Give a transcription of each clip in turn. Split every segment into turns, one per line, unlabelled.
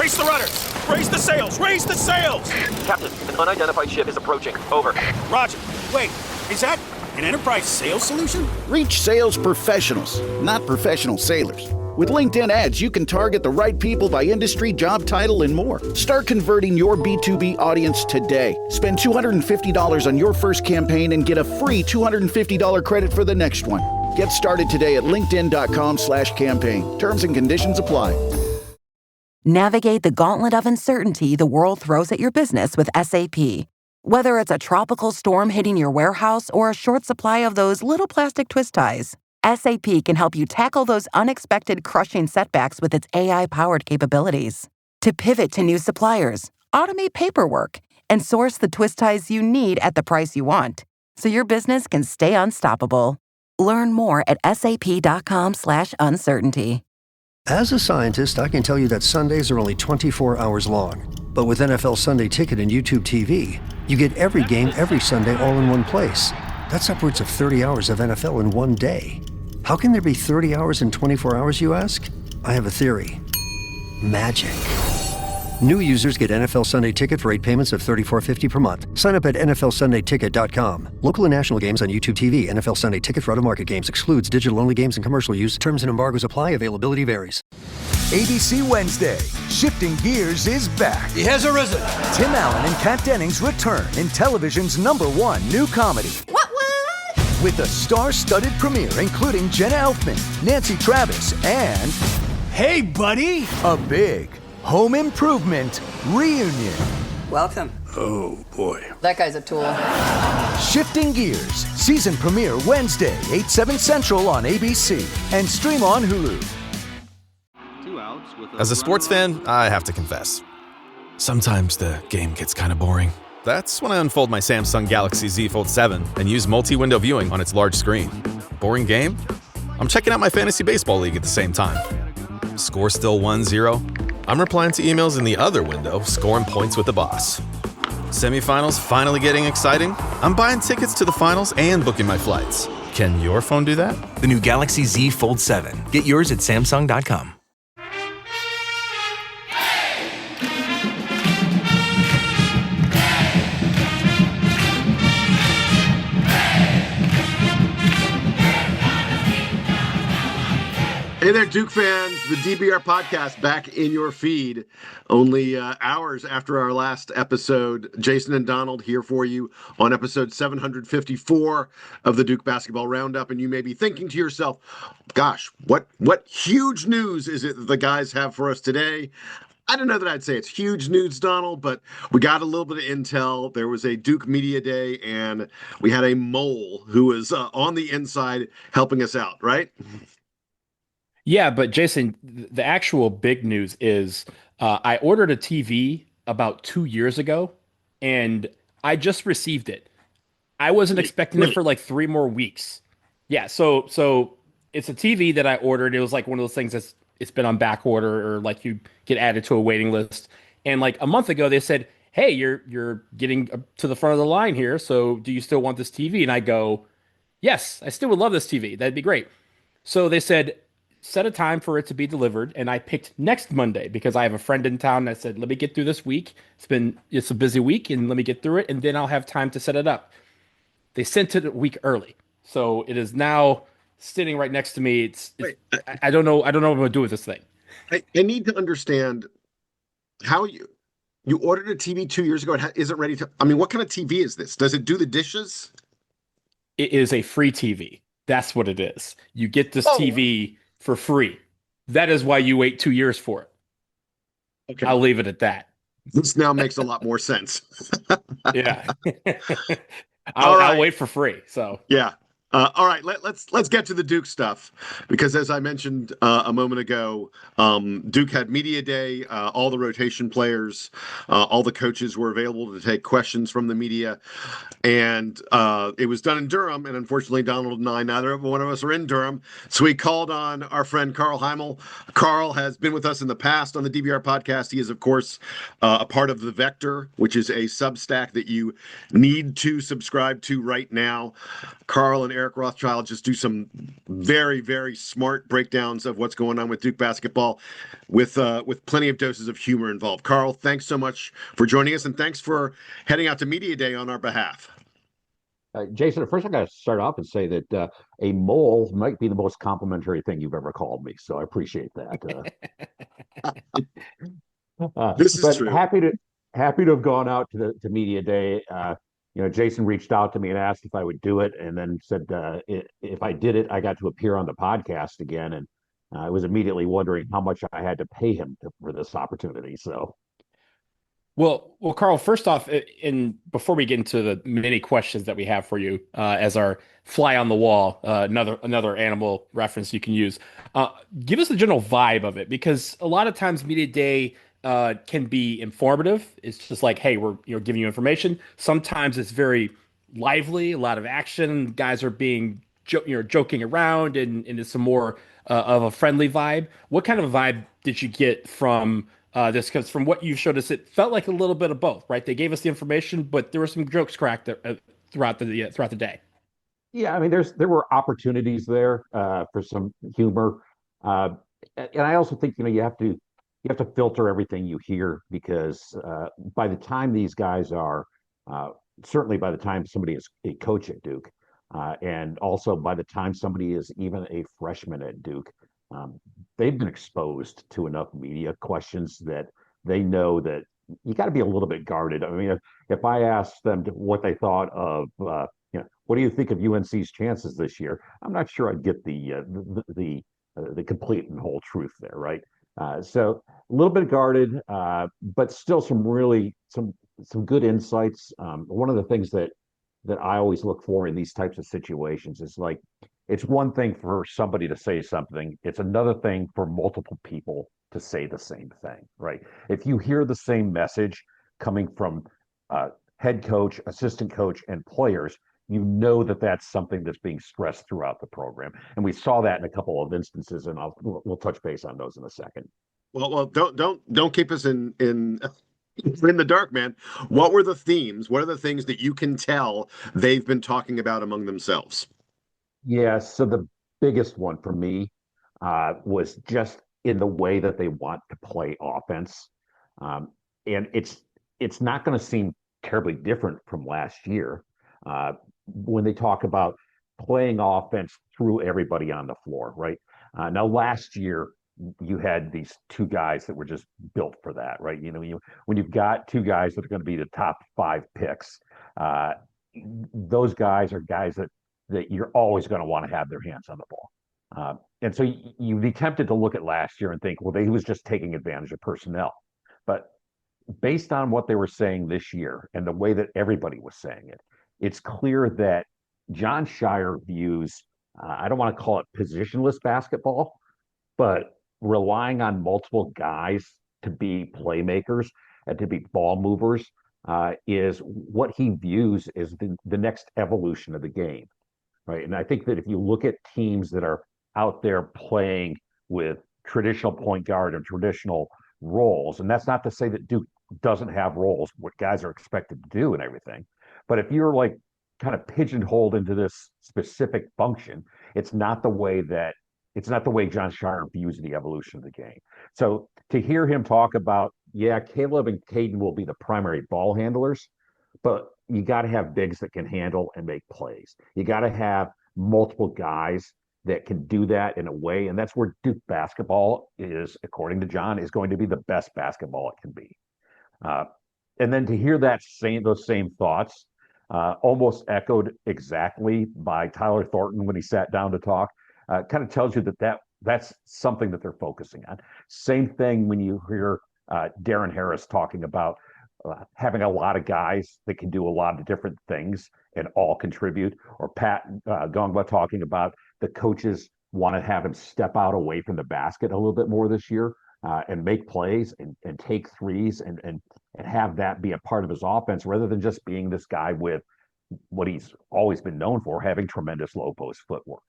Brace the rudders! Raise the sails! Raise the sails!
Captain, an unidentified ship is approaching. Over.
Roger. Wait, is that an Enterprise sales solution?
Reach sales professionals, not professional sailors. With LinkedIn ads, you can target the right people by industry, job title, and more. Start converting your B2B audience today. Spend $250 on your first campaign and get a free $250 credit for the next one. Get started today at linkedin.com/campaign. Terms and conditions apply.
Navigate the gauntlet of uncertainty the world throws at your business with SAP. Whether it's a tropical storm hitting your warehouse or a short supply of those little plastic twist ties, SAP can help you tackle those unexpected crushing setbacks with its AI-powered capabilities. To pivot to new suppliers, automate paperwork, and source the twist ties you need at the price you want, so your business can stay unstoppable. Learn more at sap.com/uncertainty.
As a scientist, I can tell you that Sundays are only 24 hours long. But with NFL Sunday Ticket and YouTube TV, you get every game every Sunday all in one place. That's upwards of 30 hours of NFL in one day. How can there be 30 hours in 24 hours, you ask? I have a theory. Magic. New users get NFL Sunday Ticket for 8 payments of $34.50 per month. Sign up at nflsundayticket.com. Local and national games on YouTube TV. NFL Sunday Ticket for out-of-market games excludes digital-only games and commercial use. Terms and embargoes apply. Availability varies.
ABC Wednesday. Shifting Gears is back.
He has arisen.
Tim Allen and Kat Dennings return in television's #1 new comedy.
What?
With a star-studded premiere including Jenna Elfman, Nancy Travis, and...
Hey, buddy!
A big home improvement reunion.
Welcome.
Oh, boy.
That guy's a tool.
Shifting Gears. Season premiere Wednesday, 8/7 Central on ABC. And stream on Hulu.
As a sports fan, I have to confess. Sometimes the game gets kind of boring. That's when I unfold my Samsung Galaxy Z Fold 7 and use multi-window viewing on its large screen. Boring game? I'm checking out my fantasy baseball league at the same time. Score still 1-0? I'm replying to emails in the other window, scoring points with the boss. Semifinals finally getting exciting? I'm buying tickets to the finals and booking my flights. Can your phone do that?
The new Galaxy Z Fold 7. Get yours at Samsung.com.
Hey there, Duke fans. The DBR podcast back in your feed. Only hours after our last episode, Jason and Donald here for you on episode 754 of the Duke Basketball Roundup. And you may be thinking to yourself, gosh, what huge news is it that the guys have for us today? I don't know that I'd say it's huge news, Donald, but we got a little bit of intel. There was a Duke Media Day, and we had a mole who was on the inside helping us out, right?
Yeah, but Jason, the actual big news is I ordered a TV about 2 years ago, and I just received it. I wasn't expecting it for like 3 more weeks. Yeah, so it's a TV that I ordered. It was like one of those things it's been on back order, or like you get added to a waiting list. And like a month ago, they said, "Hey, you're getting to the front of the line here. So do you still want this TV?" And I go, "Yes, I still would love this TV. That'd be great." So they said, set a time for it to be delivered, and I picked next Monday because I have a friend in town that said, let me get through this week. It's a busy week, and let me get through it, and then I'll have time to set it up. They sent it a week early, so it is now sitting right next to me. I don't know what I'm gonna do with this thing.
I need to understand how you ordered a TV 2 years ago. It isn't ready to. I mean, what kind of TV is this? Does it do the dishes?
It is a free TV. That's what it is. You get this TV for free. That is why you wait 2 years for it. Okay. I'll leave it at that.
This now makes a lot more sense.
Yeah. I'll wait for free. So
yeah. All right, let's get to the Duke stuff, because as I mentioned a moment ago, Duke had Media Day. All the rotation players, all the coaches were available to take questions from the media, and it was done in Durham. And unfortunately, Donald and I, neither one of us are in Durham, so we called on our friend Carl Heimel. Carl has been with us in the past on the DBR podcast. He is, of course, a part of The Vector, which is a Substack that you need to subscribe to right now. Carl and Eric Rothschild just do some very, very smart breakdowns of what's going on with Duke basketball with plenty of doses of humor involved. Carl, thanks so much for joining us, and thanks for heading out to Media Day on our behalf.
Jason, first I got to start off and say that a mole might be the most complimentary thing you've ever called me, so I appreciate that.
This is
but
true.
happy to have gone out to Media Day. Jason reached out to me and asked if I would do it, and then said if I did it, I got to appear on the podcast again, and I was immediately wondering how much I had to pay him for this opportunity. So.
Well, Carl, first off, before we get into the many questions that we have for you, as our fly on the wall, another animal reference you can use, give us the general vibe of it, because a lot of times Media Day can be informative. It's just like, hey, we're giving you information. Sometimes it's very lively, a lot of action. Guys are being joking around, and it's some more of a friendly vibe. What kind of vibe did you get from this? Because from what you showed us, it felt like a little bit of both, right? They gave us the information, but there were some jokes cracked throughout the day.
Yeah, I mean, there were opportunities there for some humor, and I also think you have to filter everything you hear, because by the time these guys are certainly by the time somebody is a coach at Duke, and also by the time somebody is even a freshman at Duke, they've been exposed to enough media questions that they know that you got to be a little bit guarded. I mean, if I asked them what they thought of, what do you think of UNC's chances this year? I'm not sure I'd get the complete and whole truth there, right? So a little bit guarded, but still some good insights. One of the things that I always look for in these types of situations is, like, it's one thing for somebody to say something. It's another thing for multiple people to say the same thing, right? If you hear the same message coming from head coach, assistant coach, and players, you know that that's something that's being stressed throughout the program. And we saw that in a couple of instances, and we'll touch base on those in a second.
Well, don't keep us in the dark, man. What were the themes? What are the things that you can tell they've been talking about among themselves?
Yeah, so the biggest one for me was just in the way that they want to play offense. And it's not going to seem terribly different from last year when they talk about playing offense through everybody on the floor, right? Now, last year, you had these two guys that were just built for that, right? When you've got two guys that are going to be the top 5 picks, those guys are guys that you're always going to want to have their hands on the ball. And so you'd be tempted to look at last year and think, well, he was just taking advantage of personnel. But based on what they were saying this year and the way that everybody was saying it, it's clear that Jon Scheyer views, I don't want to call it positionless basketball, but relying on multiple guys to be playmakers and to be ball movers is what he views as the next evolution of the game. Right. And I think that if you look at teams that are out there playing with traditional point guard and traditional roles, and that's not to say that Duke doesn't have roles, what guys are expected to do and everything. But if you're like kind of pigeonholed into this specific function, it's not the way Jon Scheyer views the evolution of the game. So to hear him talk about, yeah, Caleb and Caden will be the primary ball handlers, but you got to have bigs that can handle and make plays. You got to have multiple guys that can do that in a way, and that's where Duke basketball is, according to Jon, is going to be the best basketball it can be. And then to hear those same thoughts, almost echoed exactly by Tyler Thornton when he sat down to talk, kind of tells you that's something that they're focusing on. Same thing when you hear Darren Harris talking about having a lot of guys that can do a lot of different things and all contribute, or Pat Gongba talking about the coaches want to have him step out away from the basket a little bit more this year and make plays and take threes and have that be a part of his offense, rather than just being this guy with what he's always been known for, having tremendous low post footwork.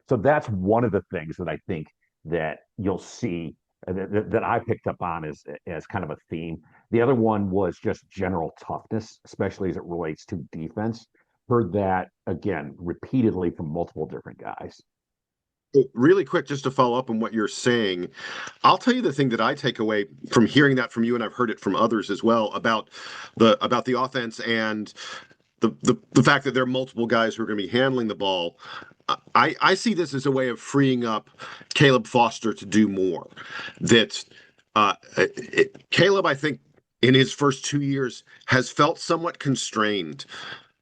So that's one of the things that I think that you'll see that I picked up on as kind of a theme. The other one was just general toughness, especially as it relates to defense. heard that again repeatedly from multiple different guys.
Really quick, just to follow up on what you're saying, I'll tell you the thing that I take away from hearing that from you, and I've heard it from others as well about the offense and the fact that there are multiple guys who are going to be handling the ball. I see this as a way of freeing up Caleb Foster to do more. That Caleb, I think, in his first 2 years, has felt somewhat constrained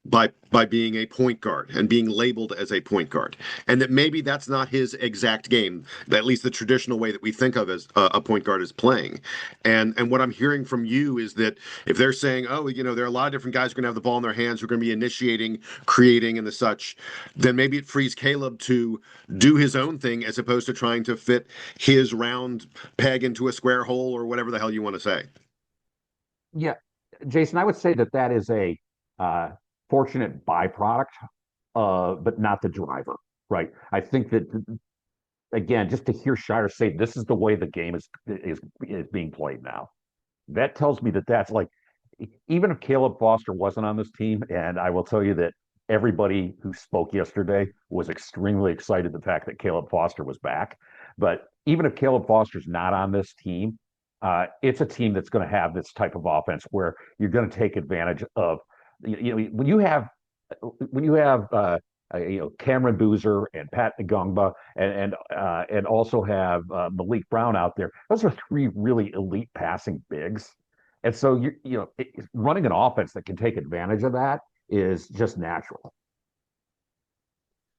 by being a point guard and being labeled as a point guard, and that maybe that's not his exact game, at least the traditional way that we think of as a point guard is playing. And what I'm hearing from you is that if they're saying, oh, there are a lot of different guys who are going to have the ball in their hands, who are going to be initiating, creating, and the such, then maybe it frees Caleb to do his own thing as opposed to trying to fit his round peg into a square hole or whatever the hell you want to say.
Yeah, Jason, I would say that is a fortunate byproduct, but not the driver, right? I think that, again, just to hear Scheyer say this is the way the game is being played now, that tells me that's like, even if Caleb Foster wasn't on this team, and I will tell you that everybody who spoke yesterday was extremely excited the fact that Caleb Foster was back. But even if Caleb Foster's not on this team, it's a team that's going to have this type of offense where you're going to take advantage of, when you have Cameron Boozer and Pat Ngongba and also have Malik Brown out there. Those are three really elite passing bigs, and so running an offense that can take advantage of that is just natural.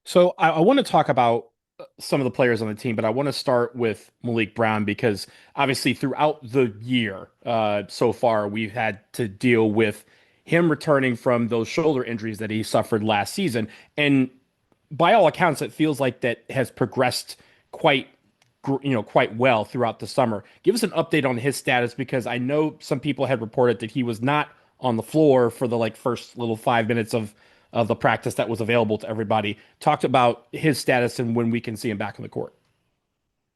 So I want to talk about some of the players on the team, but I want to start with Malik Brown because obviously throughout the year so far, we've had to deal with him returning from those shoulder injuries that he suffered last season. And by all accounts, it feels like that has progressed quite well throughout the summer. Give us an update on his status, because I know some people had reported that he was not on the floor for the first little 5 minutes of the practice that was available to everybody. Talked about his status and when we can see him back on the court.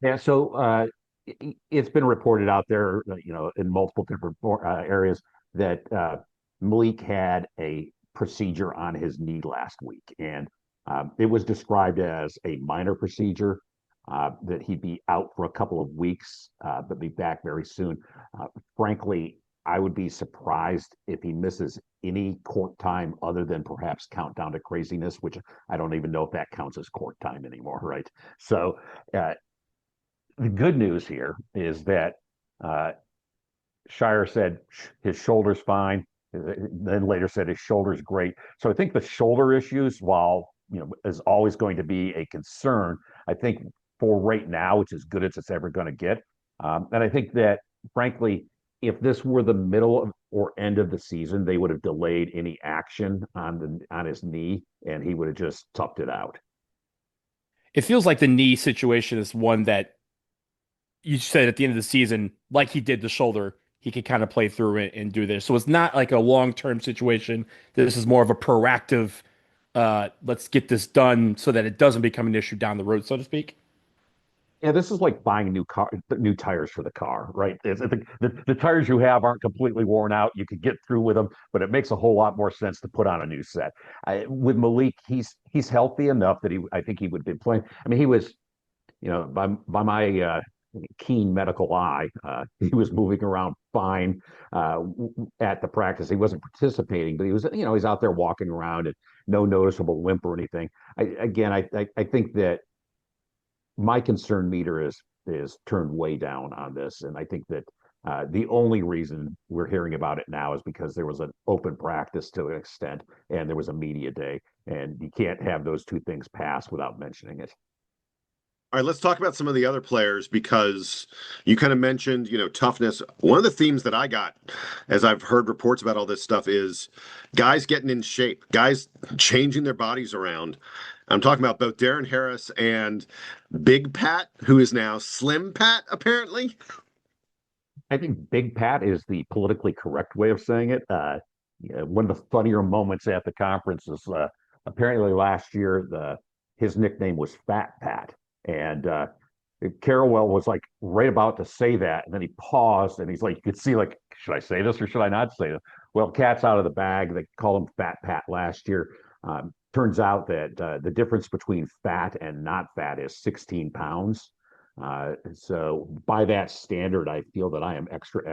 Yeah, so it's been reported out there, in multiple different areas that Malik had a procedure on his knee last week, and it was described as a minor procedure, that he'd be out for a couple of weeks, but be back very soon. Frankly, I would be surprised if he misses any court time other than perhaps countdown to craziness, which I don't even know if that counts as court time anymore, right? So the good news here is that Scheyer said his shoulder's fine. Then later said his shoulder's great. So I think the shoulder issues, while is always going to be a concern, I think for right now it's as good as it's ever going to get. And I think that, frankly, if this were the middle or end of the season, they would have delayed any action on his knee, and he would have just toughed it out.
It feels like the knee situation is one that you said at the end of the season, like he did the shoulder, he could kind of play through it and do this. So it's not like a long-term situation. This is more of a proactive, let's get this done so that it doesn't become an issue down the road, so to speak.
Yeah, this is like buying new tires for the car, right? The tires you have aren't completely worn out. You could get through with them, but it makes a whole lot more sense to put on a new set. With Malik, he's healthy enough that I think he would be playing. I mean, he was, by my keen medical eye, he was moving around fine at the practice. He wasn't participating, but he was, he's out there walking around and no noticeable limp or anything. I think that my concern meter is turned way down on this, and I think that the only reason we're hearing about it now is because there was an open practice to an extent, and there was a media day, and you can't have those two things pass without mentioning it.
All right, let's talk about some of the other players, because you kind of mentioned, toughness. One of the themes that I got as I've heard reports about all this stuff is guys getting in shape, guys changing their bodies around. I'm talking about both Darren Harris and Big Pat, who is now Slim Pat, apparently.
I think Big Pat is the politically correct way of saying it. One of the funnier moments at the conference is apparently last year, his nickname was Fat Pat. And Carrawell was right about to say that, and then he paused, and he's like, you could see, should I say this or should I not say this? Well, cat's out of the bag. They called him Fat Pat last year. Turns out that the difference between fat and not fat is 16 pounds. So by that standard, I feel that I am extra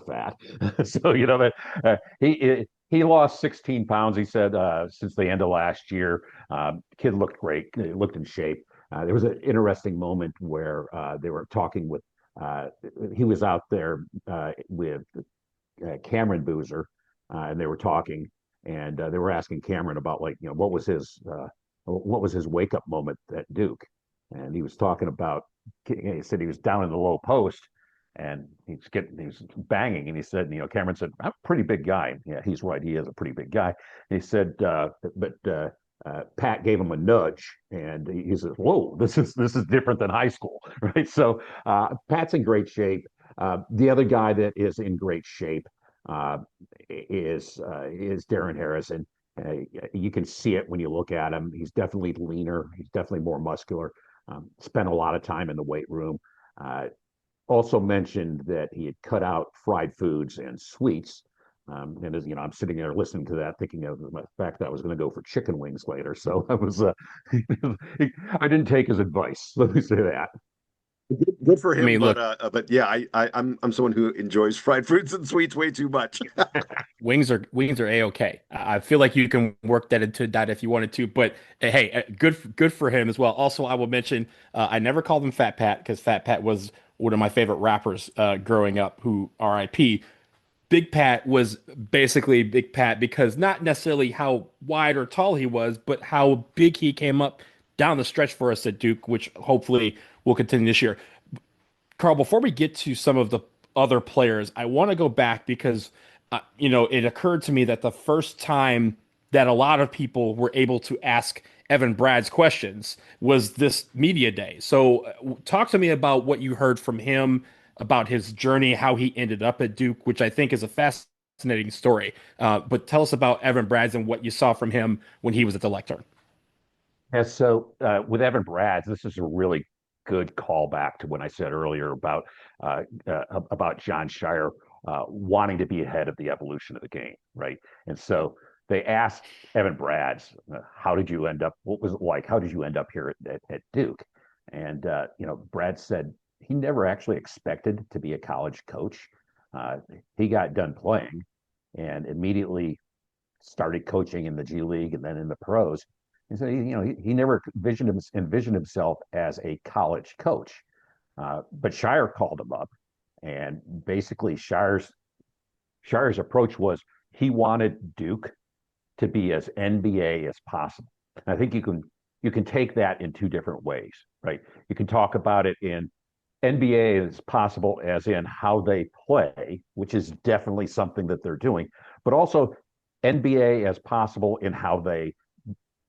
fat. So that he lost 16 pounds. He said since the end of last year, kid looked great, looked in shape. There was an interesting moment where they were talking with. He was out there with Cameron Boozer, and they were talking, and they were asking Cameron about what was his wake up moment at Duke, and he was talking about. He said he was down in the low post, and he was banging, and he said, Cameron said, "I'm a pretty big guy." Yeah, he's right. He is a pretty big guy. And he said, but Pat gave him a nudge, and he says, "Whoa, this is different than high school, right?" So Pat's in great shape. The other guy that is in great shape is Darren Harrison. You can see it when you look at him. He's definitely leaner. He's definitely more muscular. Spent a lot of time in the weight room. Also mentioned that he had cut out fried foods and sweets. And as I'm sitting there listening to that, thinking of the fact that I was going to go for chicken wings later. So I was, I didn't take his advice. Let me say that.
Good for him,
look,
but yeah, I'm someone who enjoys fried foods and sweets way too much.
wings are a-okay. I feel like you can work that into that if you wanted to, but hey, good for him as well. Also, I will mention I never called him Fat Pat because Fat Pat was one of my favorite rappers growing up, who R.I.P. Big Pat was basically Big Pat because not necessarily how wide or tall he was, but how big he came up down the stretch for us at Duke, which hopefully will continue this year. Carl, before we get to some of the other players, I want to go back because, it occurred to me that the first time that a lot of people were able to ask Evan Brad's questions was this media day. So talk to me about what you heard from him, about his journey, how he ended up at Duke, which I think is a fascinating story. But tell us about Evan Brad's and what you saw from him when he was at the lectern.
Yeah, so with Evan Brad's, this is a really good callback to when I said earlier about Jon Scheyer wanting to be ahead of the evolution of the game, right? And so they asked Evan Brad's, "How did you end up? What was it like? How did you end up here at Duke?" And Brad said he never actually expected to be a college coach. He got done playing and immediately started coaching in the G League and then in the pros. And so he never envisioned himself as a college coach. But Scheyer called him up, and basically Scheyer's approach was he wanted Duke to be as NBA as possible. And I think you can take that in two different ways, right? You can talk about it in NBA as possible as in how they play, which is definitely something that they're doing, but also NBA as possible in how they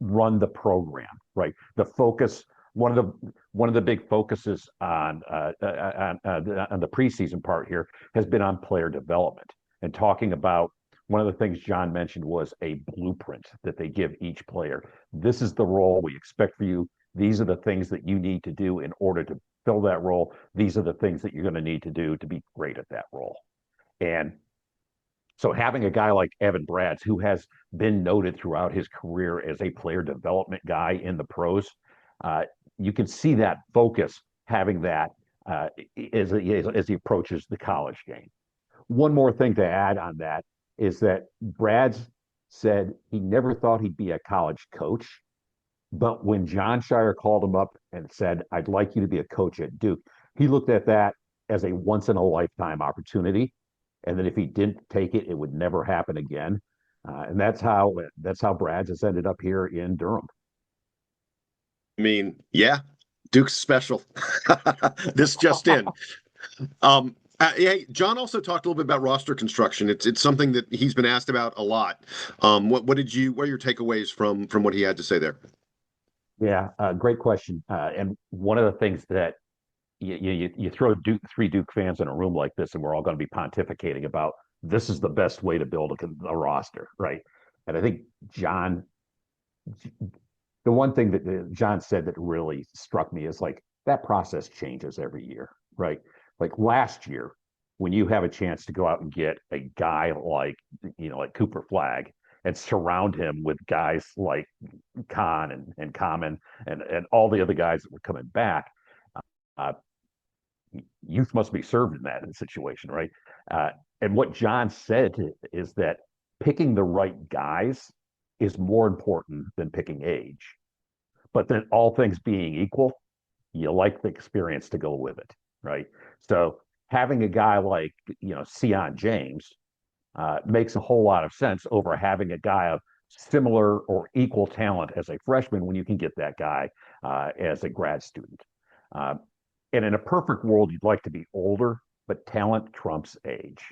run the program, right? The focus, one of the big focuses on the preseason part here has been on player development and talking about one of the things John mentioned was a blueprint that they give each player. This is the role we expect for you. These are the things that you need to do in order to fill that role. These are the things that you're going to need to do to be great at that role. And so having a guy like Evan Brad's, who has been noted throughout his career as a player development guy in the pros, you can see that focus, having that as he approaches the college game. One more thing to add on that is that Brad's said he never thought he'd be a college coach, but when Jon Scheyer called him up and said, "I'd like you to be a coach at Duke," he looked at that as a once in a lifetime opportunity. And that if he didn't take it, it would never happen again. And that's how Brad's has ended up here in Durham.
I mean, yeah, Duke's special. This just in. Yeah, John also talked a little bit about roster construction. It's something that he's been asked about a lot. What are your takeaways from what he had to say there?
Yeah, great question. And one of the things that you throw three Duke fans in a room like this, and we're all going to be pontificating about this is the best way to build a roster, right? And I think the one thing that John said that really struck me is like that process changes every year, right? Like last year, when you have a chance to go out and get a guy like Cooper Flagg, and surround him with guys like Khan and Common and all the other guys that were coming back. Uh, Youth must be served in that situation, right? And what Jon said is that picking the right guys is more important than picking age. But then all things being equal, you like the experience to go with it, right? So having a guy like, Sion James makes a whole lot of sense over having a guy of similar or equal talent as a freshman when you can get that guy as a grad student. And in a perfect world, you'd like to be older, but talent trumps age.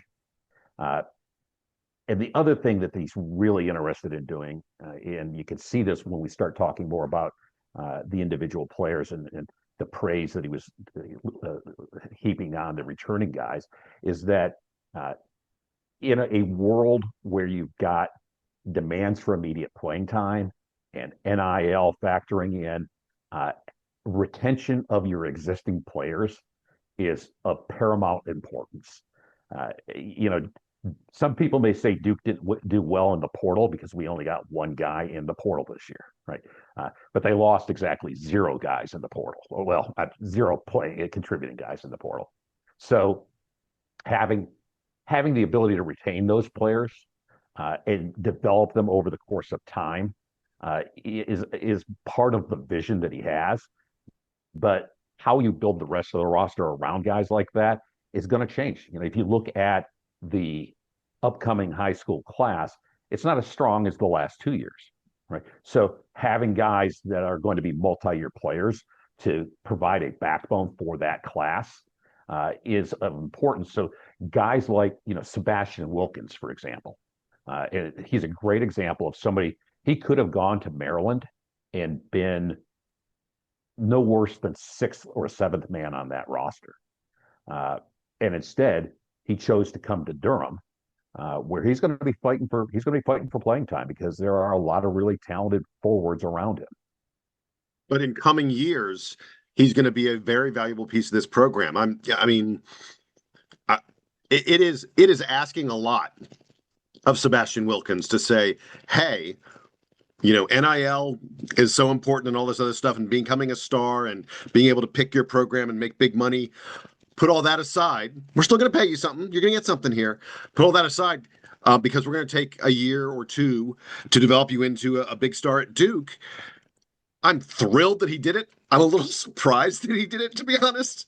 And the other thing that he's really interested in doing, and you can see this when we start talking more about the individual players and the praise that he was heaping on the returning guys, is that in a world where you've got demands for immediate playing time and NIL factoring in, retention of your existing players is of paramount importance. Some people may say Duke didn't do well in the portal because we only got one guy in the portal this year, right? But they lost exactly 0 guys in the portal. Well, 0 contributing guys in the portal. So having the ability to retain those players and develop them over the course of time is part of the vision that he has. But how you build the rest of the roster around guys like that is going to change. If you look at the upcoming high school class, it's not as strong as the last 2 years, right? So having guys that are going to be multi-year players to provide a backbone for that class is of importance. So guys like, Sebastian Wilkins, for example, he's a great example of somebody. He could have gone to Maryland and been no worse than 6th or 7th man on that roster. And instead, he chose to come to Durham, where he's going to be fighting for playing time because there are a lot of really talented forwards around him.
But in coming years, he's going to be a very valuable piece of this program. It is asking a lot of Sebastian Wilkins to say, hey, NIL is so important and all this other stuff, and becoming a star and being able to pick your program and make big money. Put all that aside. We're still going to pay you something. You're going to get something here. Put all that aside because we're going to take a year or two to develop you into a big star at Duke. I'm thrilled that he did it. I'm a little surprised that he did it, to be honest.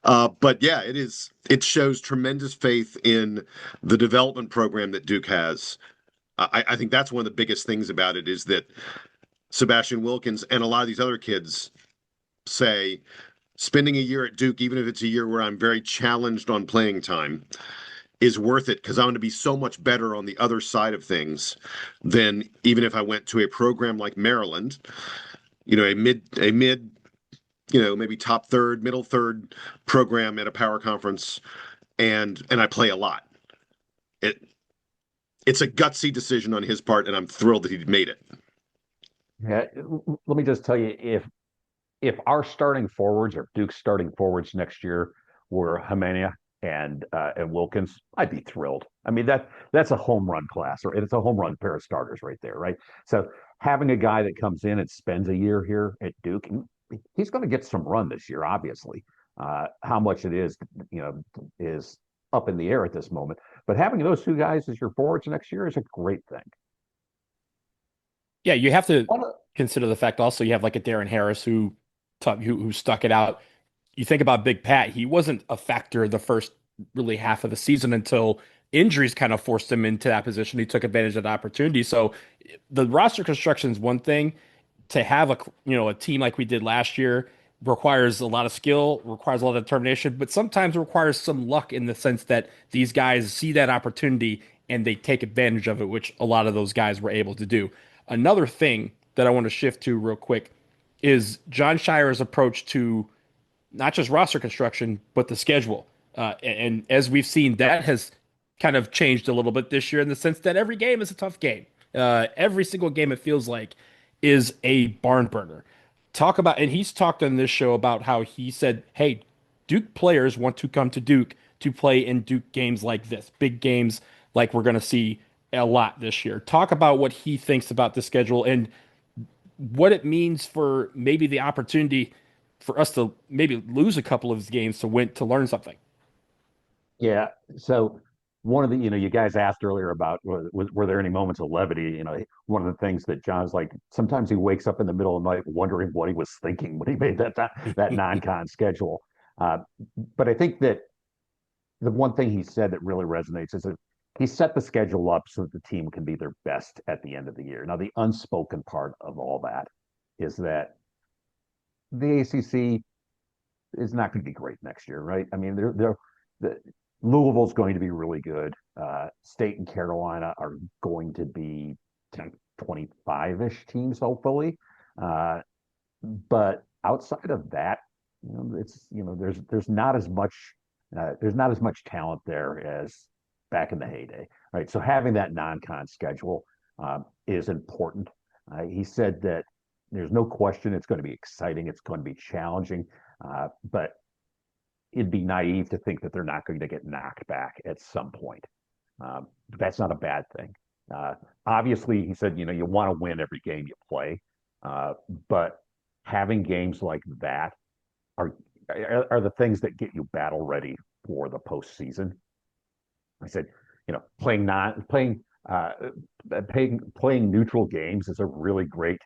But yeah, it shows tremendous faith in the development program that Duke has. I think that's one of the biggest things about it is that Sebastian Wilkins and a lot of these other kids say, spending a year at Duke, even if it's a year where I'm very challenged on playing time, is worth it because I'm going to be so much better on the other side of things than even if I went to a program like Maryland, a mid, maybe top third, middle third program at a power conference, and I play a lot. It's a gutsy decision on his part, and I'm thrilled that he made it.
Yeah, let me just tell you, if our starting forwards or Duke's starting forwards next year were Heimel and Wilkins, I'd be thrilled. I mean, that's a home run class, or it's a home run pair of starters right there, right? So having a guy that comes in and spends a year here at Duke, he's going to get some run this year, obviously. How much it is up in the air at this moment. But having those 2 guys as your forwards next year is a great thing.
Yeah, you have to consider the fact also you have like a Darren Harris who stuck it out. You think about Big Pat, he wasn't a factor the first really half of the season until injuries kind of forced him into that position. He took advantage of the opportunity. So the roster construction is one thing. To have a team like we did last year requires a lot of skill, requires a lot of determination, but sometimes requires some luck in the sense that these guys see that opportunity and they take advantage of it, which a lot of those guys were able to do. Another thing that I want to shift to real quick is Jon Scheyer's approach to not just roster construction, but the schedule. And as we've seen, that has kind of changed a little bit this year in the sense that every game is a tough game. Every single game, it feels like, is a barn burner. And he's talked on this show about how he said, hey, Duke players want to come to Duke to play in Duke games like this, big games like we're going to see a lot this year. Talk about what he thinks about the schedule and what it means for maybe the opportunity for us to maybe lose a couple of these games to win, to learn something.
Yeah. So one of the, you guys asked earlier about were there any moments of levity? One of the things that John's like, sometimes he wakes up in the middle of the night wondering what he was thinking when he made that non-con schedule. Uh, but I think that the one thing he said that really resonates is that he set the schedule up so that the team can be their best at the end of the year. Now, the unspoken part of all that is that the ACC is not going to be great next year, right? I mean, the Louisville's going to be really good. State and Carolina are going to be 25-ish teams, hopefully. But outside of that, there's not as much talent there as back in the heyday, right? So having that non-con schedule is important. He said that there's no question it's going to be exciting, it's going to be challenging, but it'd be naive to think that they're not going to get knocked back at some point. That's not a bad thing. Obviously, he said, you want to win every game you play, but having games like that are the things that get you battle ready for the postseason. I said, playing neutral games is a really great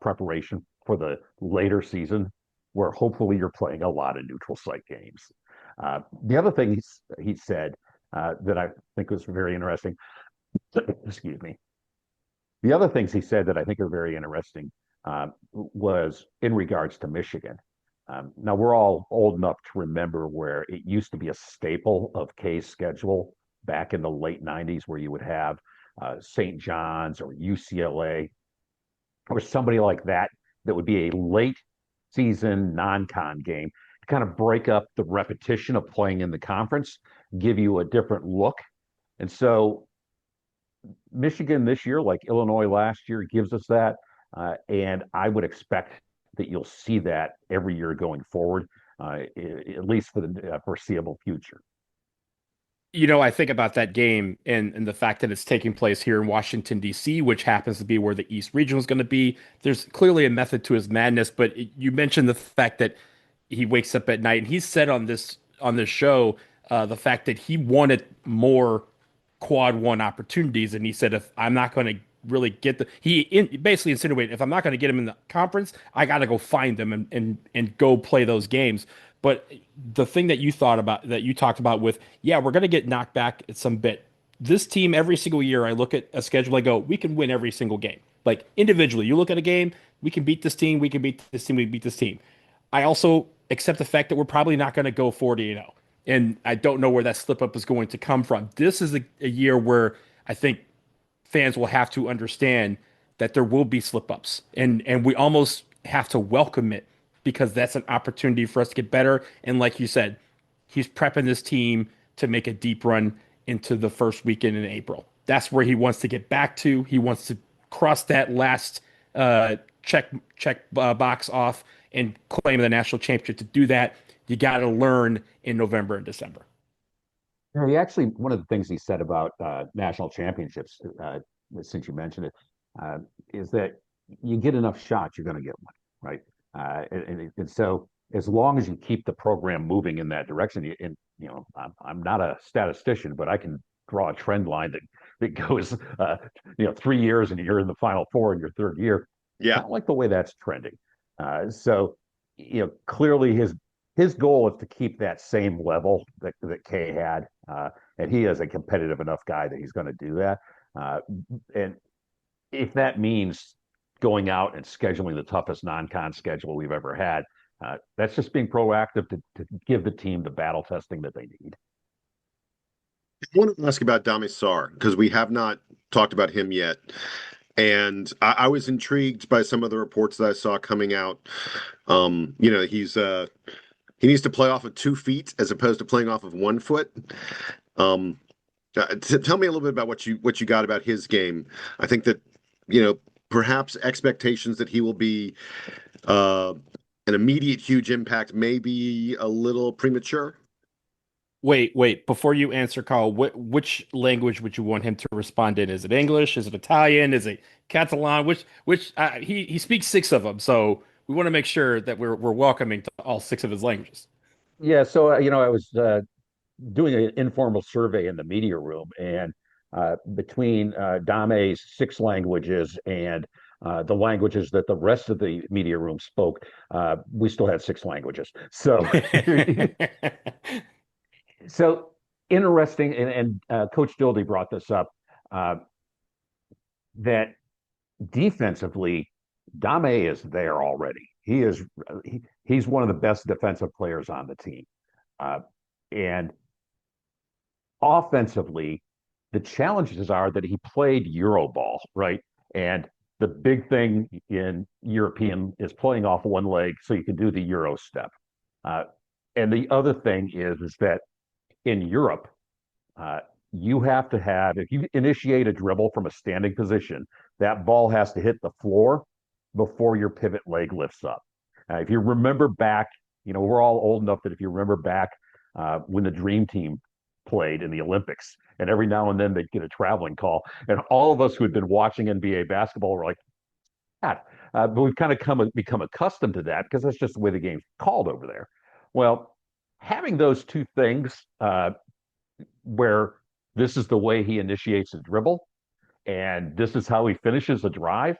preparation for the later season, where hopefully you're playing a lot of neutral site games. The other thing he said that I think was very interesting, excuse me. The other things he said that I think are very interesting was in regards to Michigan. Now, we're all old enough to remember where it used to be a staple of K's schedule back in the late 90s, where you would have St. John's or UCLA or somebody like that would be a late season non-con game to kind of break up the repetition of playing in the conference, give you a different look. And so Michigan this year, like Illinois last year, gives us that. And I would expect that you'll see that every year going forward, at least for the foreseeable future.
I think about that game and the fact that it's taking place here in Washington, D.C., which happens to be where the East region is going to be. There's clearly a method to his madness, but you mentioned the fact that he wakes up at night, and he said on this show the fact that he wanted more quad one opportunities, and he said, if I'm not going to really get basically insinuated, if I'm not going to get him in the conference, I got to go find them and go play those games. But the thing that you talked about with, we're going to get knocked back at some bit. This team, every single year, I look at a schedule, I go, we can win every single game. Like individually, you look at a game, we can beat this team, we can beat this team, we beat this team. I also accept the fact that we're probably not going to go 40-0. And I don't know where that slip up is going to come from. This is a year where I think fans will have to understand that there will be slip ups, and we almost have to welcome it, because that's an opportunity for us to get better. And like you said, he's prepping this team to make a deep run into the first weekend in April. That's where he wants to get back to. He wants to cross that last check box off and claim the national championship. To do that, you got to learn in November and December.
He actually, one of the things he said about national championships, since you mentioned it, is that you get enough shots, you're going to get one, right? And so as long as you keep the program moving in that direction, I'm not a statistician, but I can draw a trend line that goes, 3 years and you're in the Final Four in your third year.
Yeah,
I don't like the way that's trending. So clearly his goal is to keep that same level that Kay had, and he is a competitive enough guy that he's going to do that. And if that means going out and scheduling the toughest non-con schedule we've ever had, that's just being proactive to give the team the battle testing that they need.
I want to ask about Dami Sarr, because we have not talked about him yet. And I was intrigued by some of the reports that I saw coming out. He needs to play off of 2 feet as opposed to playing off of 1 foot. Tell me a little bit about what you got about his game. I think that, perhaps expectations that he will be an immediate huge impact may be a little premature.
Wait. Before you answer, Carl, which language would you want him to respond in? Is it English? Is it Italian? Is it Catalan? He speaks six of them, so we want to make sure that we're welcoming to all six of his languages.
Yeah, so I was doing an informal survey in the media room, and between Dame's six languages and the languages that the rest of the media room spoke, we still had six languages. So, so interesting, and Coach Dildy brought this up uh, that defensively, Dame is there already. He's one of the best defensive players on the team, and offensively, the challenges are that he played Euroball, right? And the big thing in European is playing off one leg so you can do the Euro step. Uh, and the other thing is that in Europe, uh, you have to have, if you initiate a dribble from a standing position, that ball has to hit the floor before your pivot leg lifts up. If you remember back, we're all old enough that if you remember back when the Dream Team played in the Olympics, and every now and then they'd get a traveling call, and all of us who had been watching NBA basketball were like, God. But we've kind of become accustomed to that because that's just the way the game's called over there. Well, having those two things where this is the way he initiates a dribble and this is how he finishes a drive,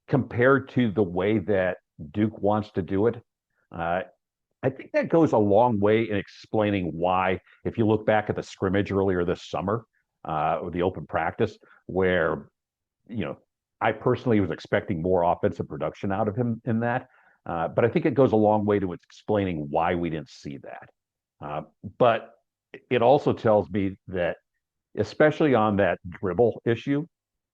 compared to the way that Duke wants to do it, uh, I think that goes a long way in explaining why, if you look back at the scrimmage earlier this summer, or the open practice, where, you know, I personally was expecting more offensive production out of him in that. But I think it goes a long way to explaining why we didn't see that. But it also tells me that, especially on that dribble issue,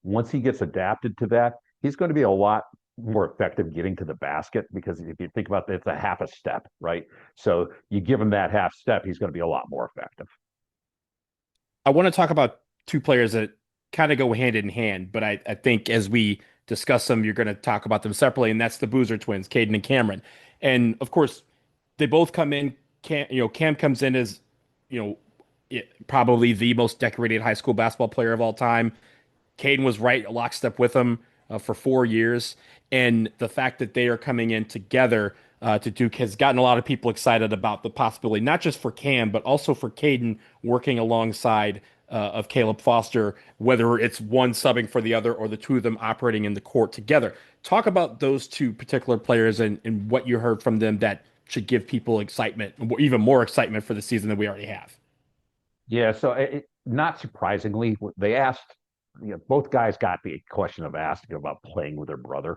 once he gets adapted to that, he's going to be a lot more effective getting to the basket, because if you think about it, it's a half a step, right? So you give him that half step, he's going to be a lot more effective.
I want to talk about two players that kind of go hand in hand, but I think as we discuss them, you're going to talk about them separately, and that's the Boozer twins, Caden and Cameron. And of course, they both come in. Cam comes in as, probably the most decorated high school basketball player of all time. Caden was right lockstep with him for 4 years. And the fact that they are coming in together to Duke has gotten a lot of people excited about the possibility, not just for Cam, but also for Caden working alongside of Caleb Foster, whether it's one subbing for the other or the two of them operating in the court together. Talk about those two particular players and what you heard from them that should give people excitement, even more excitement for the season than we already have.
Yeah, so not surprisingly, they asked, both guys got the question of asking about playing with their brother.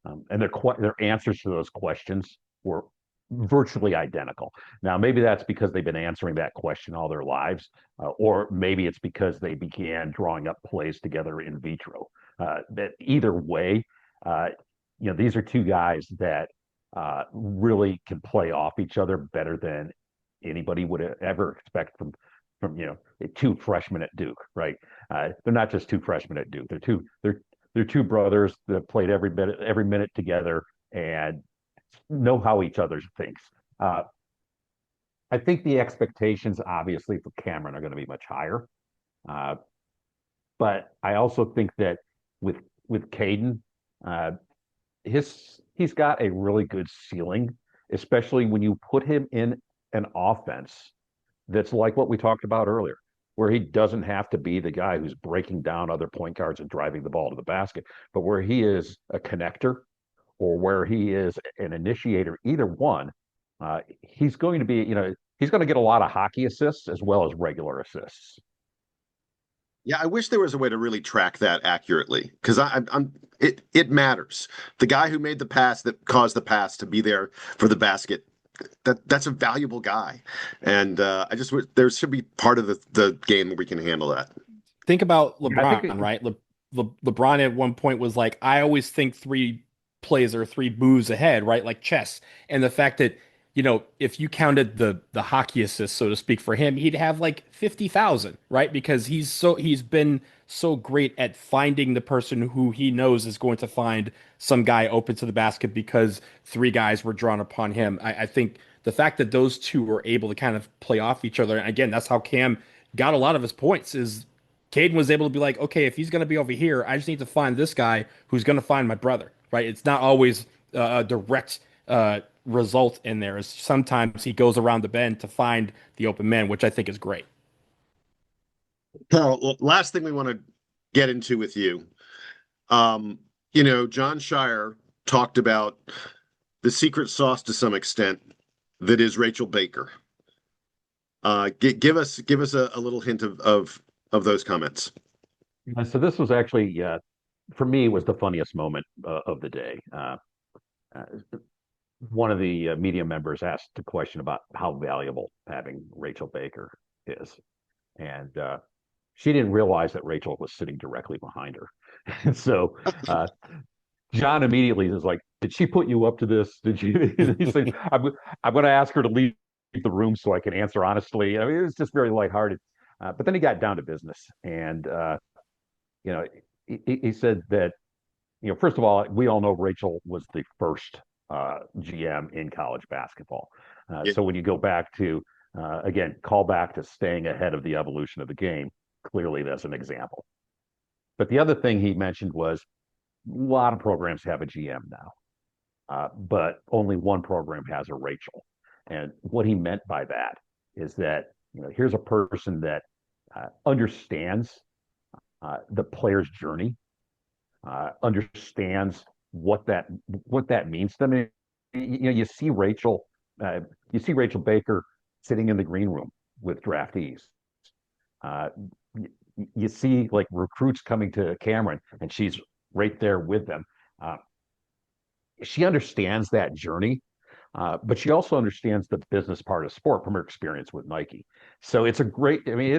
And their answers to those questions were virtually identical. Now, maybe that's because they've been answering that question all their lives, or maybe it's because they began drawing up plays together in vitro. That either way, these are two guys that really can play off each other better than anybody would ever expect from two freshmen at Duke, right? They're not just two freshmen at Duke. They're two brothers that played every minute together and know how each other thinks. I think the expectations, obviously, for Cameron are going to be much higher. But I also think that with Caden, he's got a really good ceiling, especially when you put him in an offense that's like what we talked about earlier, where he doesn't have to be the guy who's breaking down other point guards and driving the ball to the basket, but where he is a connector or where he is an initiator, either one, he's going to be, he's going to get a lot of hockey assists as well as regular assists.
Yeah, I wish there was a way to really track that accurately, because it matters. The guy who made the pass that caused the pass to be there for the basket, that's a valuable guy, and I just there should be part of the game where we can handle that.
Think about LeBron, right? LeBron at one point was like, I always think three plays or three moves ahead, right? Like chess. And the fact that, if you counted the hockey assists, so to speak, for him, he'd have like 50,000, right? Because he's been so great at finding the person who he knows is going to find some guy open to the basket because three guys were drawn upon him. I think the fact that those two were able to kind of play off each other, and again, that's how Cam got a lot of his points, is Caden was able to be like, okay, if he's going to be over here, I just need to find this guy who's going to find my brother, right? It's not always a direct result in there. It's sometimes he goes around the bend to find the open man, which I think is great.
Carl, last thing we want to get into with you. Jon Scheyer talked about the secret sauce to some extent that is Rachel Baker. Give us a little hint of those comments.
So this was actually, for me, was the funniest moment of the day. One of the media members asked a question about how valuable having Rachel Baker is, and she didn't realize that Rachel was sitting directly behind her. And so John immediately was like, "Did she put you up to this? Did you?" He said, "I'm going to ask her to leave the room so I can answer honestly." I mean, it was just very lighthearted. But then he got down to business, and he said that, first of all, we all know Rachel was the first GM in college basketball. So when you go back to again, call back to staying ahead of the evolution of the game, clearly that's an example. But the other thing he mentioned was a lot of programs have a GM now, but only one program has a Rachel. And what he meant by that is that, here's a person that understands the player's journey, understands what that means to them. You see Rachel Baker sitting in the green room with draftees. You see like recruits coming to Cameron, and she's right there with them. She understands that journey, but she also understands the business part of sport from her experience with Nike. So it's a great. I mean,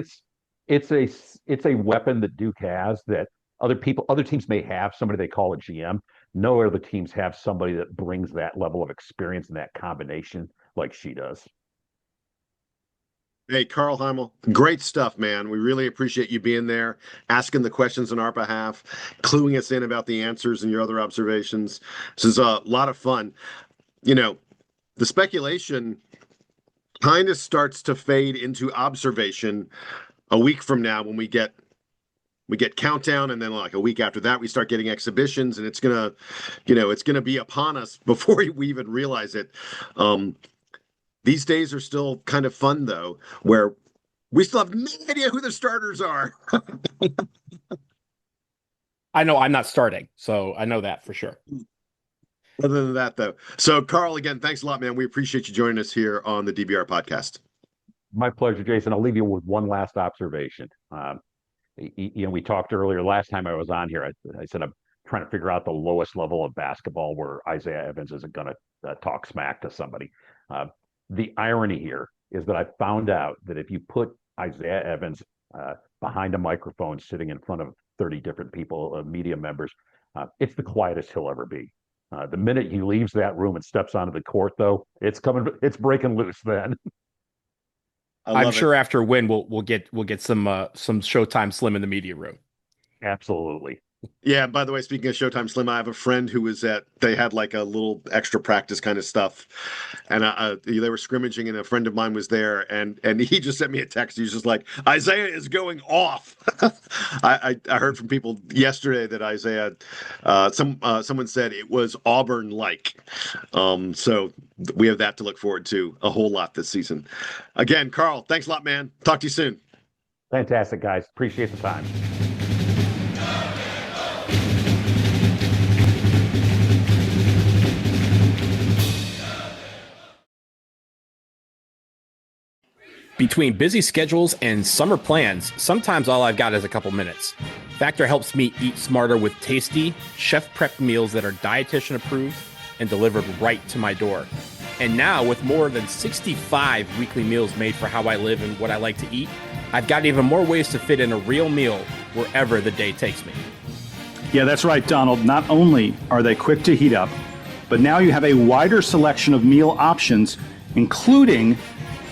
it's a weapon that Duke has that other teams may have somebody they call a GM. No other teams have somebody that brings that level of experience and that combination like she does.
Hey, Carl Heimel, great stuff, man. We really appreciate you being there, asking the questions on our behalf, cluing us in about the answers and your other observations. This is a lot of fun. The speculation kind of starts to fade into observation a week from now when we get countdown, and then like a week after that we start getting exhibitions, and it's gonna be upon us before we even realize it. These days are still kind of fun though, where we still have no idea who the starters are.
I know I'm not starting, so I know that for sure.
Other than that, though. So, Carl, again, thanks a lot, man. We appreciate you joining us here on the DBR podcast.
My pleasure, Jason. I'll leave you with one last observation. We talked earlier, last time I was on here, I said I'm trying to figure out the lowest level of basketball where Isaiah Evans isn't going to talk smack to somebody. The irony here is that I found out that if you put Isaiah Evans behind a microphone sitting in front of 30 different people, media members, it's the quietest he'll ever be. The minute he leaves that room and steps onto the court, though, it's breaking loose then.
I'm sure after a win, we'll get some Showtime Slim in the media room.
Absolutely.
Yeah, by the way, speaking of Showtime Slim, I have a friend who was they had like a little extra practice kind of stuff, and they were scrimmaging, and a friend of mine was there, and he just sent me a text. He was just like, Isaiah is going off. I heard from people yesterday that Isaiah, someone said it was Auburn-like. So we have that to look forward to a whole lot this season. Again, Carl, thanks a lot, man. Talk to you soon.
Fantastic, guys. Appreciate the time.
Between busy schedules and summer plans, sometimes all I've got is a couple minutes. Factor helps me eat smarter with tasty, chef-prepped meals that are dietitian approved and delivered right to my door. And now, with more than 65 weekly meals made for how I live and what I like to eat, I've got even more ways to fit in a real meal wherever the day takes me.
Yeah, that's right, Donald. Not only are they quick to heat up, but now you have a wider selection of meal options, including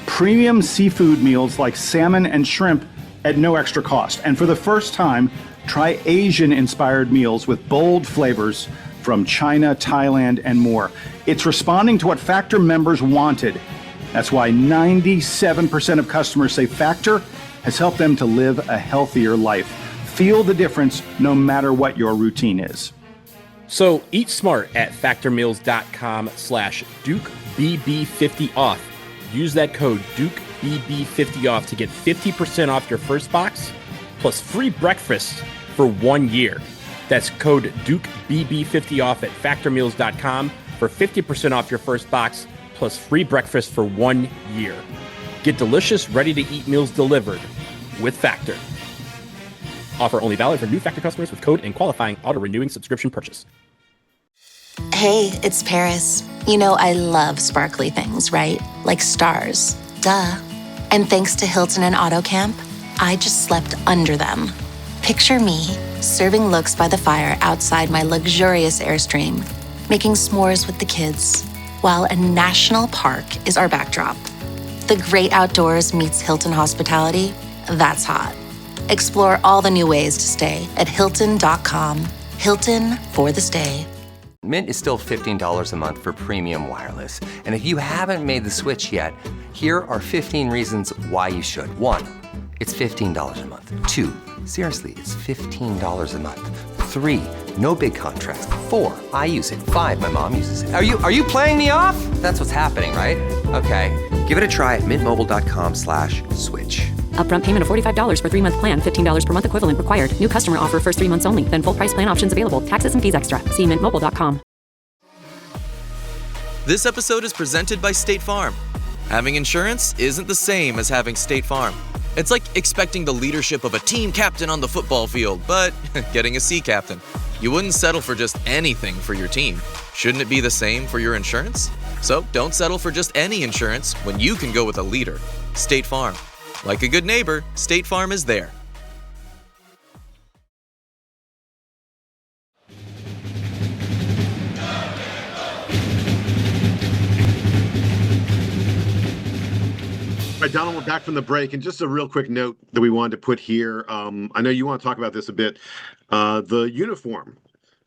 premium seafood meals like salmon and shrimp at no extra cost. And for the first time, try Asian-inspired meals with bold flavors from China, Thailand, and more. It's responding to what Factor members wanted, That's why 97% of customers say Factor has helped them to live a healthier life. Feel the difference no matter what your routine is.
So eat smart at factormeals.com/DukeBB50 off. Use that code DukeBB50 off to get 50% off your first box plus free breakfast for 1 year. That's code DukeBB50 off at factormeals.com for 50% off your first box plus free breakfast for 1 year. Get delicious, ready-to-eat meals delivered with Factor. Offer only valid for new Factor customers with code and qualifying auto-renewing subscription purchase.
Hey, it's Paris. You know I love sparkly things, right? Like stars. Duh. And thanks to Hilton and AutoCamp, I just slept under them. Picture me, serving looks by the fire outside my luxurious Airstream, making s'mores with the kids, while a national park is our backdrop. The great outdoors meets Hilton hospitality. That's hot. Explore all the new ways to stay at Hilton.com. Hilton for the stay.
Mint is still $15 a month for premium wireless. And if you haven't made the switch yet, here are 15 reasons why you should. 1, it's $15 a month. 2, seriously, it's $15 a month. 3, no big contrast. 4, I use it. 5, my mom uses it. Are you playing me off? That's what's happening, right? Okay, give it a try at mintmobile.com/switch.
Upfront payment of $45 for 3-month plan, $15 per month equivalent required. New customer offer first 3 months only. Then full price plan options available. Taxes and fees extra. See mintmobile.com.
This episode is presented by State Farm. Having insurance isn't the same as having State Farm. It's like expecting the leadership of a team captain on the football field, but getting a sea captain. You wouldn't settle for just anything for your team. Shouldn't it be the same for your insurance? So don't settle for just any insurance when you can go with a leader. State Farm. Like a good neighbor, State Farm is there.
All right, Donald, we're back from the break, and just a real quick note that we wanted to put here. I know you want to talk about this a bit. The uniform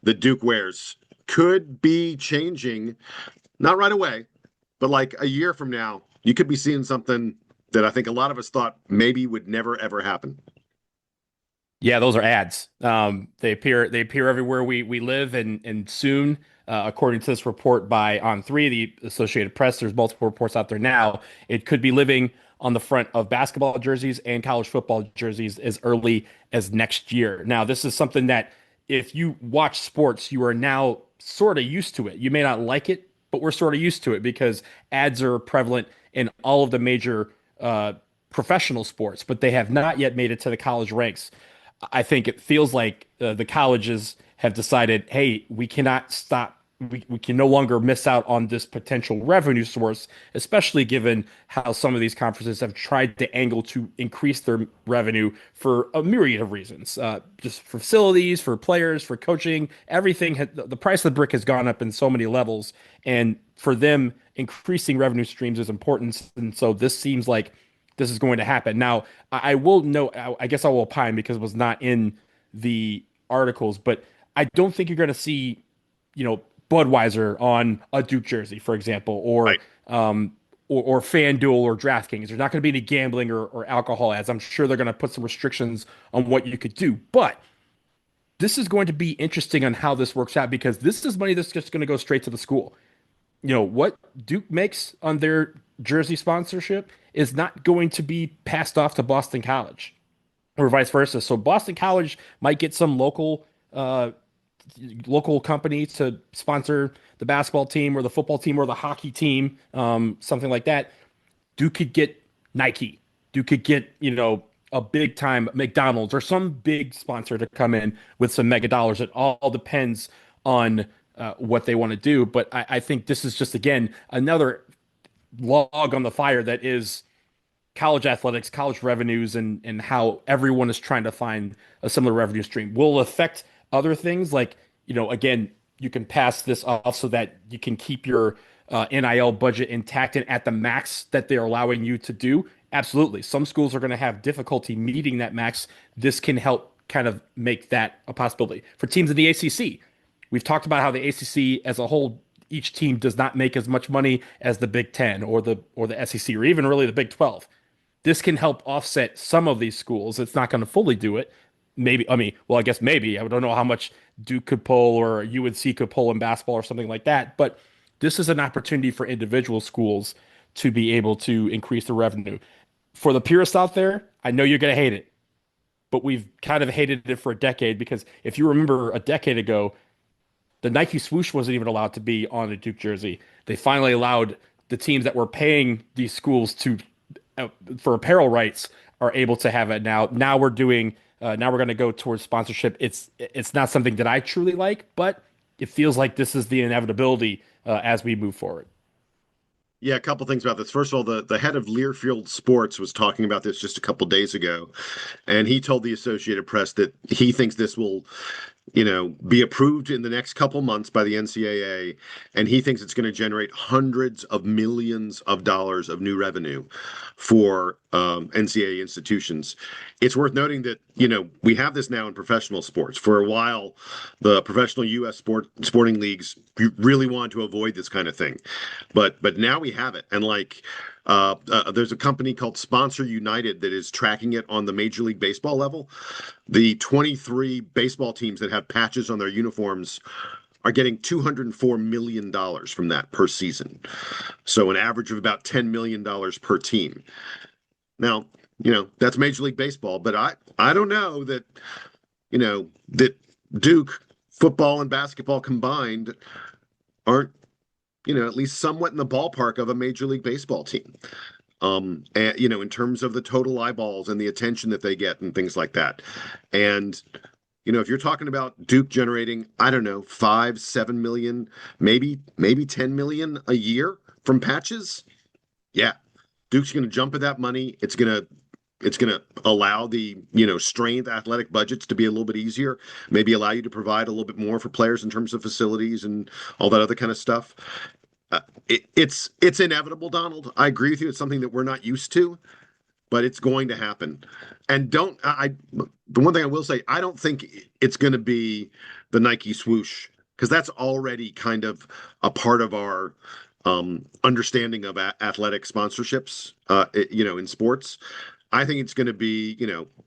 that Duke wears could be changing, not right away, but like a year from now. You could be seeing something that I think a lot of us thought maybe would never, ever happen.
Yeah, those are ads. They appear everywhere we live, and soon, according to this report by On3, the Associated Press, there's multiple reports out there now. It could be living on the front of basketball jerseys and college football jerseys as early as next year. Now, this is something that if you watch sports, you are now sort of used to it. You may not like it, but we're sort of used to it because ads are prevalent in all of the major professional sports, but they have not yet made it to the college ranks. I think it feels like the colleges have decided, hey, we cannot stop. We can no longer miss out on this potential revenue source, especially given how some of these conferences have tried to angle to increase their revenue for a myriad of reasons, just for facilities, for players, for coaching, everything. The price of the brick has gone up in so many levels, and for them, increasing revenue streams is important. And so this seems like this is going to happen. Now, I will note, I guess I will opine because it was not in the articles, but I don't think you're going to see, Budweiser on a Duke jersey, for example, or FanDuel or DraftKings. There's not going to be any gambling or alcohol ads. I'm sure they're going to put some restrictions on what you could do. But this is going to be interesting on how this works out because this is money that's just going to go straight to the school. What Duke makes on their jersey sponsorship is not going to be passed off to Boston College or vice versa. So Boston College might get some local company to sponsor the basketball team or the football team or the hockey team, something like that. Duke could get Nike. Duke could get, a big time McDonald's or some big sponsor to come in with some mega dollars. It all depends on what they want to do. But I think this is just, again, another log on the fire that is college athletics, college revenues, and how everyone is trying to find a similar revenue stream. Will affect other things like, again, you can pass this off so that you can keep your NIL budget intact and at the max that they're allowing you to do. Absolutely. Some schools are going to have difficulty meeting that max. This can help kind of make that a possibility. For teams in the ACC, we've talked about how the ACC as a whole, each team does not make as much money as the Big Ten or the SEC or even really the Big 12. This can help offset some of these schools. It's not going to fully do it. Maybe, I mean, well, I guess maybe. I don't know how much Duke could pull or UNC could pull in basketball or something like that. But this is an opportunity for individual schools to be able to increase the revenue. For the purists out there, I know you're going to hate it, but we've kind of hated it for a decade because if you remember a decade ago, the Nike swoosh wasn't even allowed to be on a Duke jersey. They finally allowed the teams that were paying these schools to for apparel rights are able to have it now. Now we're doing. Now we're going to go towards sponsorship. It's not something that I truly like, but it feels like this is the inevitability as we move forward.
Yeah, a couple things about this. First of all, the head of Learfield Sports was talking about this just a couple days ago, and he told the Associated Press that he thinks this will, be approved in the next couple months by the NCAA, and he thinks it's going to generate hundreds of millions of dollars of new revenue for NCAA institutions. It's worth noting that, we have this now in professional sports. For a while, the professional U.S. sporting leagues really wanted to avoid this kind of thing. But now we have it. And there's a company called Sponsor United that is tracking it on the Major League Baseball level. The 23 baseball teams that have patches on their uniforms are getting $204 million from that per season. So an average of about $10 million per team. Now, that's Major League Baseball, but I don't know that, that Duke football and basketball combined aren't, at least somewhat in the ballpark of a Major League Baseball team. And, in terms of the total eyeballs and the attention that they get and things like that. And, if you're talking about Duke generating, I don't know, 5-7 million, maybe 10 million a year from patches. Yeah. Duke's going to jump at that money. It's going to allow the, strained athletic budgets to be a little bit easier, maybe allow you to provide a little bit more for players in terms of facilities and all that other kind of stuff. It's inevitable, Donald. I agree with you. It's something that we're not used to, but it's going to happen. And the one thing I will say, I don't think it's going to be the Nike swoosh, because that's already kind of a part of our understanding of athletic sponsorships, in sports. I think it's going to be,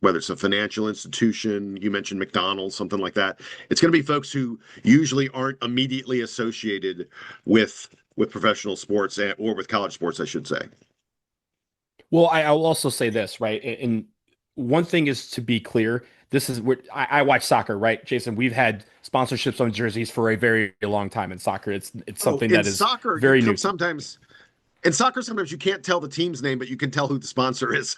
whether it's a financial institution, you mentioned McDonald's, something like that. It's going to be folks who usually aren't immediately associated with professional sports or with college sports, I should say.
Well, I'll also say this, right? And one thing is to be clear. This is where I watch soccer, right, Jason? We've had sponsorships on jerseys for a very long time in soccer. It's something that is
soccer,
very new.
Sometimes in soccer, sometimes you can't tell the team's name, but you can tell who the sponsor is.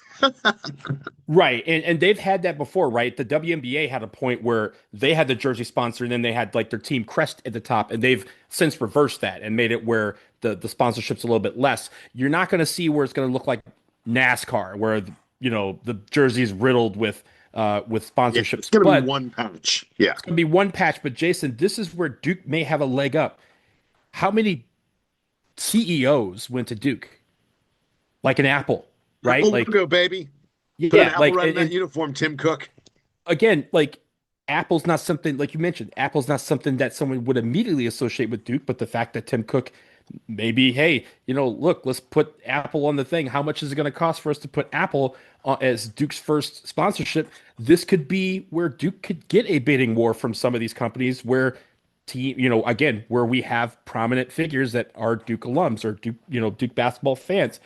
Right. And they've had that before, right? The WNBA had a point where they had the jersey sponsor and then they had like their team crest at the top, and they've since reversed that and made it where the sponsorship's a little bit less. You're not going to see where it's going to look like NASCAR, where the jersey is riddled with sponsorships.
It's going to be one patch. Yeah.
It's going to be one patch. But Jason, this is where Duke may have a leg up. How many CEOs went to Duke? Like an Apple, right?
Logo, baby.
Yeah,
put an Apple right in that uniform, Tim Cook.
Again, Apple's not something, like you mentioned, Apple's not something that someone would immediately associate with Duke, but the fact that Tim Cook maybe, hey, look, let's put Apple on the thing. How much is it going to cost for us to put Apple as Duke's first sponsorship? This could be where Duke could get a bidding war from some of these companies where again, where we have prominent figures that are Duke alums or Duke basketball fans.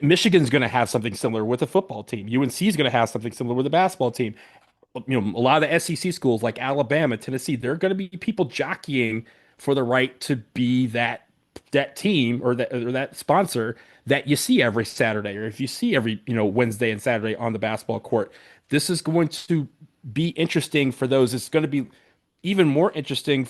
Michigan's going to have something similar with a football team. UNC is going to have something similar with a basketball team. A lot of the SEC schools like Alabama, Tennessee, they're going to be people jockeying for the right to be that team or that sponsor that you see every Saturday, or if you see every Wednesday and Saturday on the basketball court. This is going to be interesting for those. It's going to be even more interesting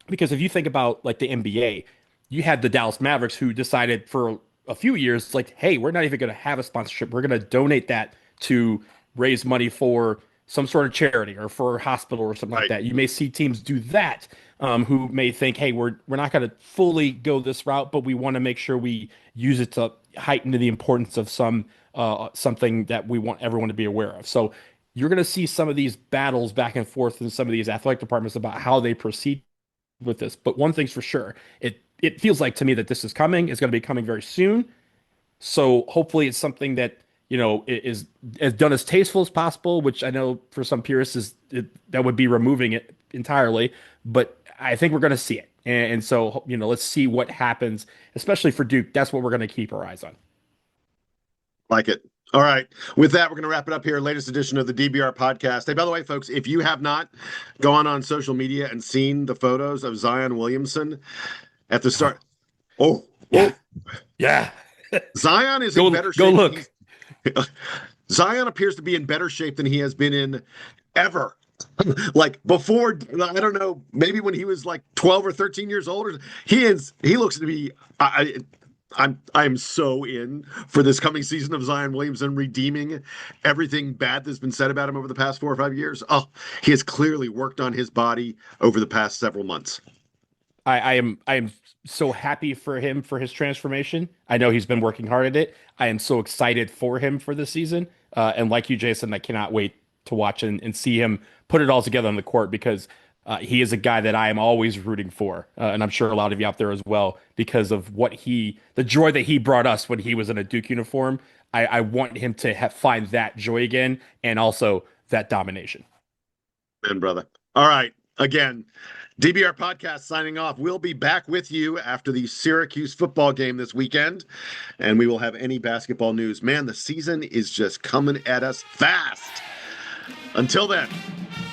because if you think about like the NBA, you had the Dallas Mavericks who decided for a few years, like, hey, we're not even going to have a sponsorship. We're going to donate that to raise money for some sort of charity or for a hospital or something like that. You may see teams do that who may think, hey, we're not going to fully go this route, but we want to make sure we use it to heighten the importance of something that we want everyone to be aware of. So you're going to see some of these battles back and forth in some of these athletic departments about how they proceed with this. But one thing's for sure, it feels like to me that this is coming. It's going to be coming very soon. So hopefully it's something that, is as done as tasteful as possible, which I know for some purists that would be removing it entirely. But I think we're going to see it. And so, let's see what happens, especially for Duke. That's what we're going to keep our eyes on.
Like it. All right. With that, we're going to wrap it up here. Latest edition of the DBR podcast. Hey, by the way, folks, if you have not gone on social media and seen the photos of Zion Williamson at the start.
Yeah.
Zion is in better shape.
Go look.
Zion appears to be in better shape than he has been in ever. Like before, I don't know, maybe when he was like 12 or 13 years old. He looks to be. I'm so in for this coming season of Zion Williamson redeeming everything bad that's been said about him over the past 4 or 5 years. Oh, he has clearly worked on his body over the past several months.
I am so happy for him for his transformation. I know he's been working hard at it. I am so excited for him for this season. And like you, Jason, I cannot wait to watch and see him put it all together on the court, because he is a guy that I am always rooting for. And I'm sure a lot of you out there as well, because of the joy that he brought us when he was in a Duke uniform. I want him to find that joy again, and also that domination.
Man, brother. All right. Again, DBR podcast signing off. We'll be back with you after the Syracuse football game this weekend, and we will have any basketball news. Man, the season is just coming at us fast. Until then,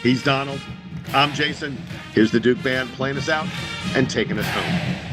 he's Donald. I'm Jason. Here's the Duke band playing us out and taking us home.